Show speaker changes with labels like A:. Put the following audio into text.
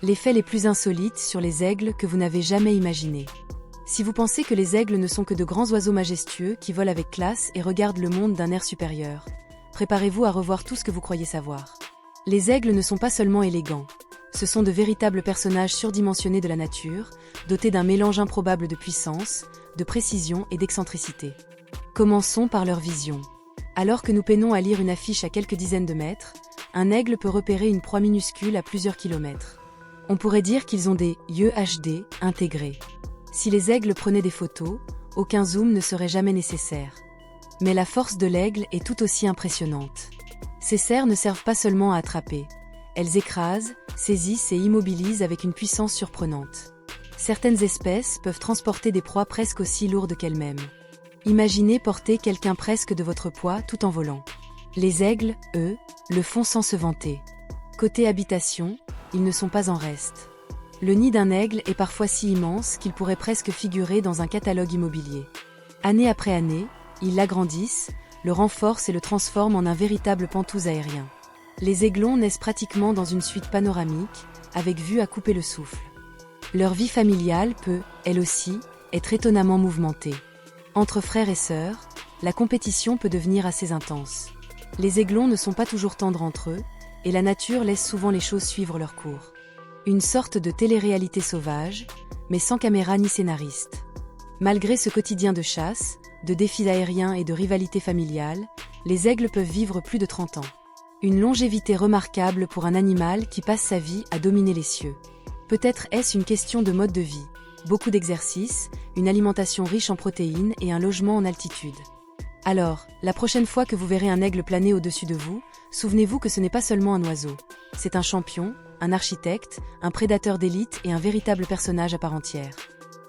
A: Les faits les plus insolites sur les aigles que vous n'avez jamais imaginés. Si vous pensez que les aigles ne sont que de grands oiseaux majestueux qui volent avec classe et regardent le monde d'un air supérieur, préparez-vous à revoir tout ce que vous croyez savoir. Les aigles ne sont pas seulement élégants. Ce sont de véritables personnages surdimensionnés de la nature, dotés d'un mélange improbable de puissance, de précision et d'excentricité. Commençons par leur vision. Alors que nous peinons à lire une affiche à quelques dizaines de mètres, un aigle peut repérer une proie minuscule à plusieurs kilomètres. On pourrait dire qu'ils ont des yeux HD intégrés. Si les aigles prenaient des photos, aucun zoom ne serait jamais nécessaire. Mais la force de l'aigle est tout aussi impressionnante. Ces serres ne servent pas seulement à attraper. Elles écrasent, saisissent et immobilisent avec une puissance surprenante. Certaines espèces peuvent transporter des proies presque aussi lourdes qu'elles-mêmes. Imaginez porter quelqu'un presque de votre poids tout en volant. Les aigles, eux, le font sans se vanter. Côté habitation, ils ne sont pas en reste. Le nid d'un aigle est parfois si immense qu'il pourrait presque figurer dans un catalogue immobilier. Année après année, ils l'agrandissent, le renforcent et le transforment en un véritable pantouse aérien. Les aiglons naissent pratiquement dans une suite panoramique, avec vue à couper le souffle. Leur vie familiale peut, elle aussi, être étonnamment mouvementée. Entre frères et sœurs, la compétition peut devenir assez intense. Les aiglons ne sont pas toujours tendres entre eux, et la nature laisse souvent les choses suivre leur cours. Une sorte de télé-réalité sauvage, mais sans caméra ni scénariste. Malgré ce quotidien de chasse, de défis aériens et de rivalité familiale, les aigles peuvent vivre plus de 30 ans. Une longévité remarquable pour un animal qui passe sa vie à dominer les cieux. Peut-être est-ce une question de mode de vie. Beaucoup d'exercices, une alimentation riche en protéines et un logement en altitude. Alors, la prochaine fois que vous verrez un aigle planer au-dessus de vous, souvenez-vous que ce n'est pas seulement un oiseau. C'est un champion, un architecte, un prédateur d'élite et un véritable personnage à part entière.